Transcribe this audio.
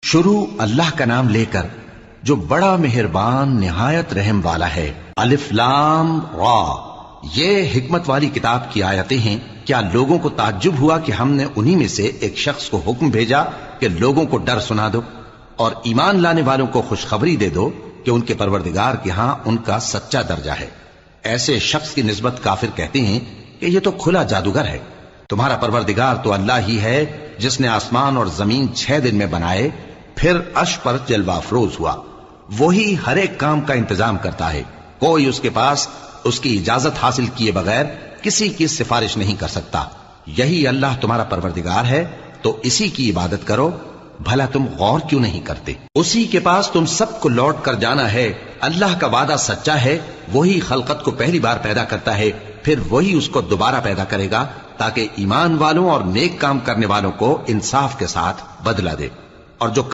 شروع اللہ کا نام لے کر جو بڑا مہربان نہایت رحم والا ہے۔ الف لام را، یہ حکمت والی کتاب کی آیتیں ہیں۔ کیا لوگوں کو تعجب ہوا کہ ہم نے انہی میں سے ایک شخص کو حکم بھیجا کہ لوگوں کو ڈر سنا دو اور ایمان لانے والوں کو خوشخبری دے دو کہ ان کے پروردگار کے ہاں ان کا سچا درجہ ہے۔ ایسے شخص کی نسبت کافر کہتے ہیں کہ یہ تو کھلا جادوگر ہے۔ تمہارا پروردگار تو اللہ ہی ہے جس نے آسمان اور زمین 6 دن میں بنائے، پھر عرش پر جلوہ افروز ہوا۔ وہی ہر ایک کام کا انتظام کرتا ہے، کوئی اس کے پاس اس کی اجازت حاصل کیے بغیر کسی کی سفارش نہیں کر سکتا۔ یہی اللہ تمہارا پروردگار ہے، تو اسی کی عبادت کرو۔ بھلا تم غور کیوں نہیں کرتے؟ اسی کے پاس تم سب کو لوٹ کر جانا ہے۔ اللہ کا وعدہ سچا ہے، وہی خلقت کو پہلی بار پیدا کرتا ہے، پھر وہی اس کو دوبارہ پیدا کرے گا تاکہ ایمان والوں اور نیک کام کرنے والوں کو انصاف کے ساتھ بدلہ دے، اور جو